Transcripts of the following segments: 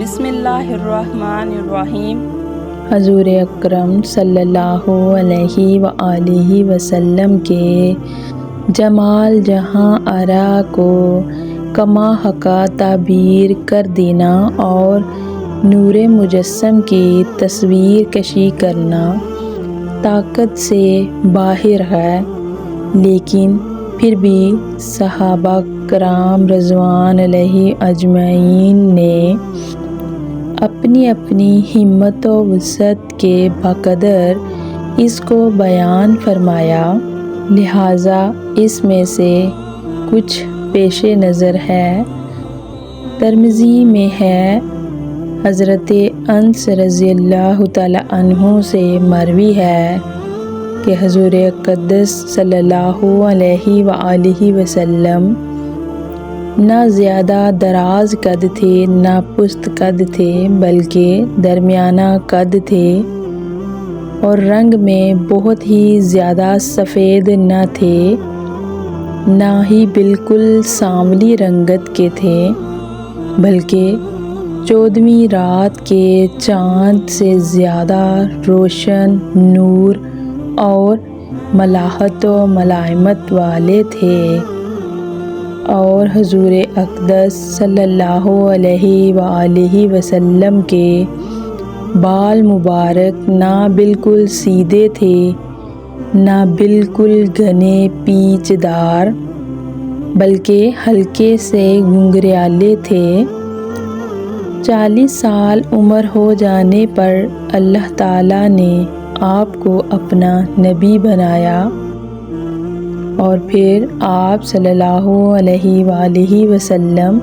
بسم اللہ الرحمن الرحیم۔ حضور اکرم صلی اللہ علیہ وآلہ وسلم کے جمال جہاں آرا کو کما حقا تعبیر کر دینا اور نور مجسم کی تصویر کشی کرنا طاقت سے باہر ہے، لیکن پھر بھی صحابہ کرام رضوان علیہ اجمعین نے اپنی اپنی ہمت و وسعت کے بقدر اس کو بیان فرمایا، لہٰذا اس میں سے کچھ پیش نظر ہے۔ ترمذی میں ہے، حضرت انس رضی اللہ تعالیٰ عنہ سے مروی ہے کہ حضور اقدس صلی اللہ علیہ وآلہ وسلم نہ زیادہ دراز قد تھے نہ پست قد تھے، بلکہ درمیانہ قد تھے، اور رنگ میں بہت ہی زیادہ سفید نہ تھے، نہ ہی بالکل سانولی رنگت کے تھے، بلکہ 14ویں رات کے چاند سے زیادہ روشن نور اور ملاحت و ملائمت والے تھے، اور حضور اقدس صلی اللہ علیہ وآلہ وسلم کے بال مبارک نہ بالکل سیدھے تھے نہ بالکل گھنے پیچ دار، بلکہ ہلکے سے گھنگریالے تھے۔ 40 سال عمر ہو جانے پر اللہ تعالیٰ نے آپ کو اپنا نبی بنایا، اور پھر آپ صلی اللہ علیہ وآلہ وسلم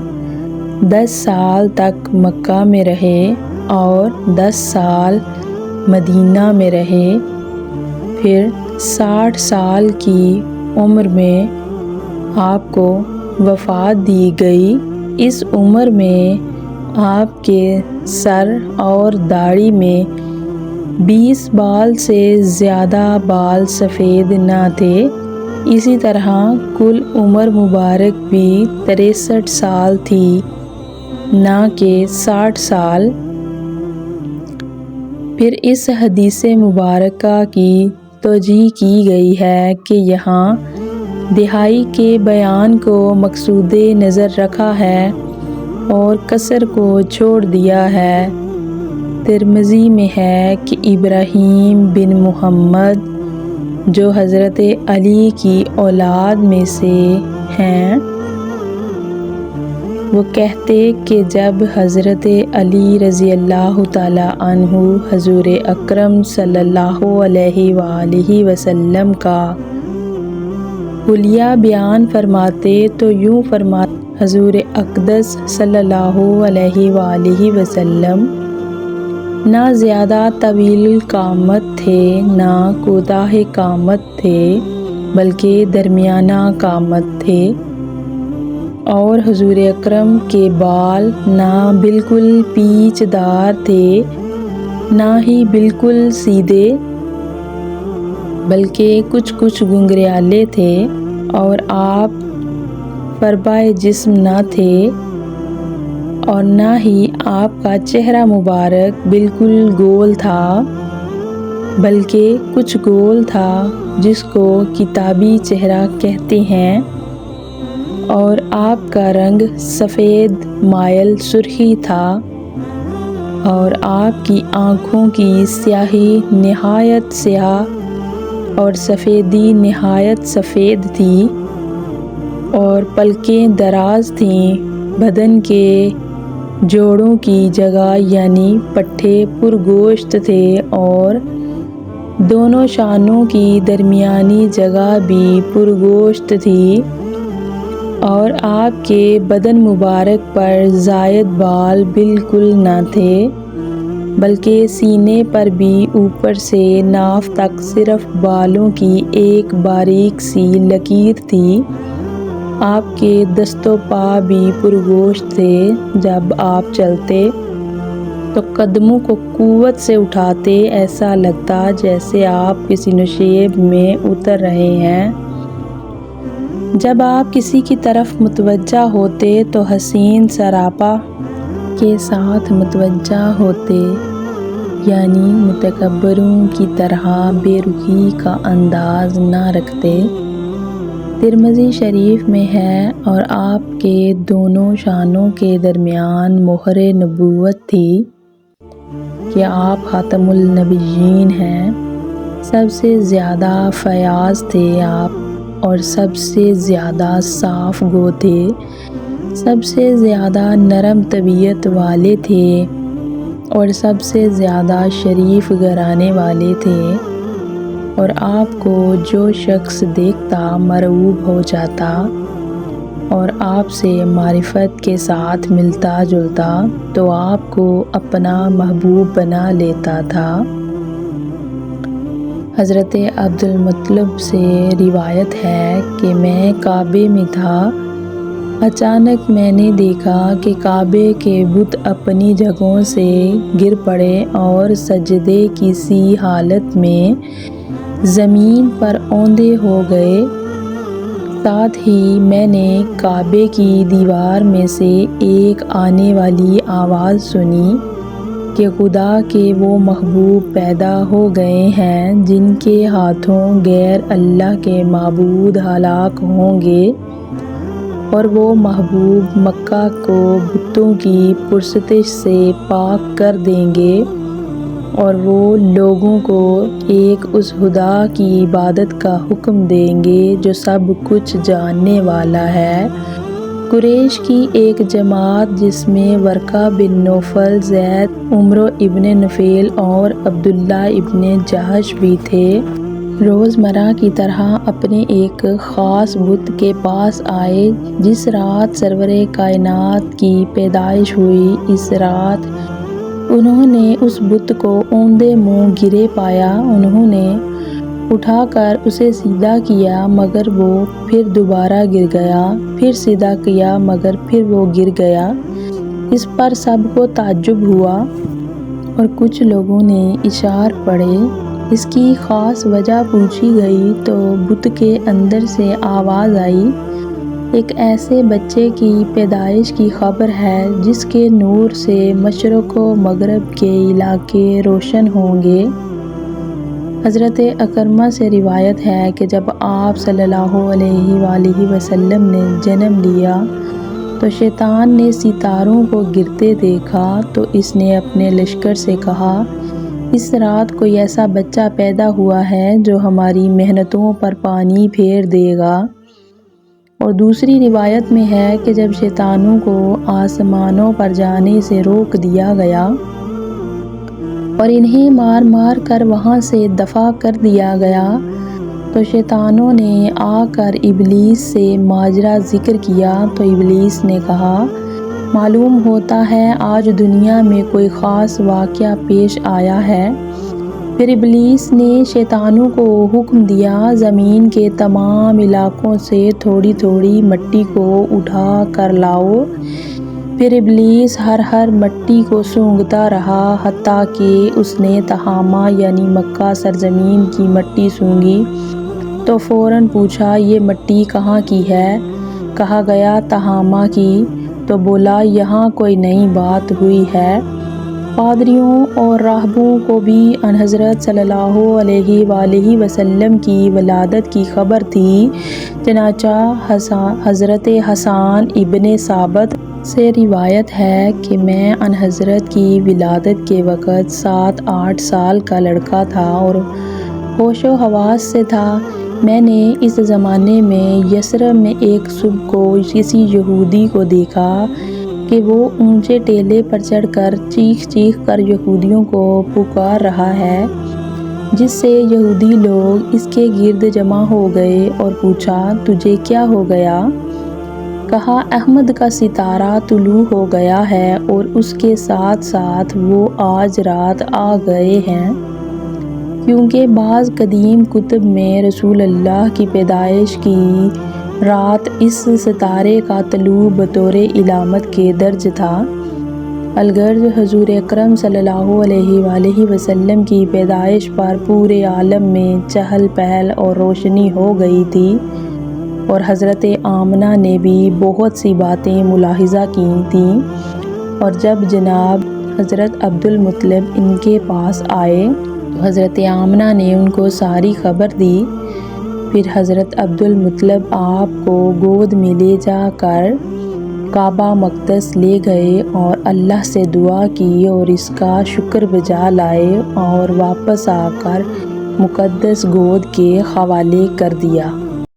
10 سال تک مکہ میں رہے اور 10 سال مدینہ میں رہے، پھر 60 سال کی عمر میں آپ کو وفات دی گئی۔ اس عمر میں آپ کے سر اور داڑھی میں 20 بال سے زیادہ بال سفید نہ تھے، اسی طرح کل عمر مبارک بھی 63 سال تھی، نہ کہ 60 سال۔ پھر اس حدیث مبارکہ کی توجیہ کی گئی ہے کہ یہاں دہائی کے بیان کو مقصود نظر رکھا ہے اور قصر کو چھوڑ دیا ہے۔ ترمذی میں ہے کہ ابراہیم بن محمد جو حضرت علی کی اولاد میں سے ہیں، وہ کہتے کہ جب حضرت علی رضی اللہ تعالیٰ عنہ حضور اکرم صلی اللہ علیہ وآلہ وسلم کا حلیہ بیان فرماتے تو یوں فرماتے، حضور اقدس صلی اللہ علیہ وآلہ وسلم نہ زیادہ طویل قامت تھے نہ کوتاہ قامت تھے، بلکہ درمیانہ قامت تھے، اور حضور اکرم کے بال نہ بالکل پیچ دار تھے نہ ہی بالکل سیدھے، بلکہ کچھ گھنگریالے تھے، اور آپ فربہ جسم نہ تھے، اور نہ ہی آپ کا چہرہ مبارک بالکل گول تھا، بلکہ کچھ گول تھا جس کو کتابی چہرہ کہتے ہیں، اور آپ کا رنگ سفید مائل سرخی تھا، اور آپ کی آنکھوں کی سیاہی نہایت سیاہ اور سفیدی نہایت سفید تھی، اور پلکیں دراز تھیں، بدن کے جوڑوں کی جگہ یعنی پٹھے پرگوشت تھے، اور دونوں شانوں کی درمیانی جگہ بھی پرگوشت تھی، اور آپ کے بدن مبارک پر زائد بال بالکل نہ تھے، بلکہ سینے پر بھی اوپر سے ناف تک صرف بالوں کی ایک باریک سی لکیر تھی۔ آپ کے دست و پا بھی پرگوشت تھے، جب آپ چلتے تو قدموں کو قوت سے اٹھاتے، ایسا لگتا جیسے آپ کسی نشیب میں اتر رہے ہیں۔ جب آپ کسی کی طرف متوجہ ہوتے تو حسین سراپا کے ساتھ متوجہ ہوتے، یعنی متکبروں کی طرح بے رخی کا انداز نہ رکھتے۔ ترمذی شریف میں ہے، اور آپ کے دونوں شانوں کے درمیان مہر نبوت تھی کہ آپ خاتم النبیین ہیں۔ سب سے زیادہ فیاض تھے آپ، اور سب سے زیادہ صاف گو تھے، سب سے زیادہ نرم طبیعت والے تھے، اور سب سے زیادہ شریف گھرانے والے تھے، اور آپ کو جو شخص دیکھتا مرعوب ہو جاتا اور آپ سے معرفت کے ساتھ ملتا جلتا تو آپ کو اپنا محبوب بنا لیتا تھا۔ حضرت عبدالمطلب سے روایت ہے کہ میں کعبے میں تھا، اچانک میں نے دیکھا کہ کعبے کے بت اپنی جگہوں سے گر پڑے اور سجدے کی سی حالت میں زمین پر اوندھے ہو گئے۔ ساتھ ہی میں نے کعبے کی دیوار میں سے ایک آنے والی آواز سنی کہ خدا کے وہ محبوب پیدا ہو گئے ہیں جن کے ہاتھوں غیر اللہ کے معبود ہلاک ہوں گے، اور وہ محبوب مکہ کو بتوں کی پرستش سے پاک کر دیں گے، اور وہ لوگوں کو ایک اس خدا کی عبادت کا حکم دیں گے جو سب کچھ جاننے والا ہے۔ قریش کی ایک جماعت جس میں ورقہ بن نوفل، زید، عمرو ابن نفیل اور عبداللہ ابن جحش بھی تھے، روزمرہ کی طرح اپنے ایک خاص بت کے پاس آئے۔ جس رات سرور کائنات کی پیدائش ہوئی، اس رات انہوں نے اس بت کو اوندھے منہ گرے پایا۔ انہوں نے اٹھا کر اسے سیدھا کیا مگر وہ پھر دوبارہ گر گیا، پھر سیدھا کیا مگر پھر وہ گر گیا۔ اس پر سب کو تعجب ہوا اور کچھ لوگوں نے اشعار پڑھے۔ اس کی خاص وجہ پوچھی گئی تو بت کے اندر سے آواز آئی، ایک ایسے بچے کی پیدائش کی خبر ہے جس کے نور سے مشرق و مغرب کے علاقے روشن ہوں گے۔ حضرت اکرمہ سے روایت ہے کہ جب آپ صلی اللہ علیہ وآلہ وسلم نے جنم لیا تو شیطان نے ستاروں کو گرتے دیکھا تو اس نے اپنے لشکر سے کہا، اس رات کوئی ایسا بچہ پیدا ہوا ہے جو ہماری محنتوں پر پانی پھیر دے گا۔ اور دوسری روایت میں ہے کہ جب شیطانوں کو آسمانوں پر جانے سے روک دیا گیا اور انہیں مار مار کر وہاں سے دفع کر دیا گیا تو شیطانوں نے آ کر ابلیس سے ماجرا ذکر کیا تو ابلیس نے کہا، معلوم ہوتا ہے آج دنیا میں کوئی خاص واقعہ پیش آیا ہے۔ پھر ابلیس نے شیطانوں کو حکم دیا، زمین کے تمام علاقوں سے تھوڑی تھوڑی مٹی کو اٹھا کر لاؤ۔ پھر ابلیس ہر مٹی کو سونگھتا رہا حتیٰ کہ اس نے تہامہ یعنی مکہ سرزمین کی مٹی سونگھی تو فوراً پوچھا، یہ مٹی کہاں کی ہے؟ کہا گیا تہامہ کی، تو بولا یہاں کوئی نئی بات ہوئی ہے۔ پادریوں اور راہبوں کو بھی ان حضرت صلی اللہ علیہ وآلہ وسلم کی ولادت کی خبر تھی، چنانچہ حضرت حسان ابن ثابت سے روایت ہے کہ میں ان حضرت کی ولادت کے وقت 7-8 سال کا لڑکا تھا اور ہوش و حواس سے تھا۔ میں نے اس زمانے میں یثرب میں ایک صبح کو کسی یہودی کو دیکھا کہ وہ اونچے ٹیلے پر چڑھ کر چیخ چیخ کر یہودیوں کو پکار رہا ہے، جس سے یہودی لوگ اس کے گرد جمع ہو گئے اور پوچھا، تجھے کیا ہو گیا؟ کہا، احمد کا ستارہ طلوع ہو گیا ہے اور اس کے ساتھ ساتھ وہ آج رات آ گئے ہیں، کیونکہ بعض قدیم کتب میں رسول اللہ کی پیدائش کی رات اس ستارے کا طلوع بطور علامت کے درج تھا۔ الغرض حضور اکرم صلی اللہ علیہ وآلہ وسلم کی پیدائش پر پورے عالم میں چہل پہل اور روشنی ہو گئی تھی، اور حضرت آمنہ نے بھی بہت سی باتیں ملاحظہ کی تھیں اور جب جناب حضرت عبدالمطلب ان کے پاس آئے تو حضرت آمنہ نے ان کو ساری خبر دی۔ پھر حضرت عبدالمطلب آپ کو گود میں لے جا کر کعبہ مقدس لے گئے اور اللہ سے دعا کی اور اس کا شکر بجا لائے اور واپس آ کر مقدس گود کے حوالے کر دیا۔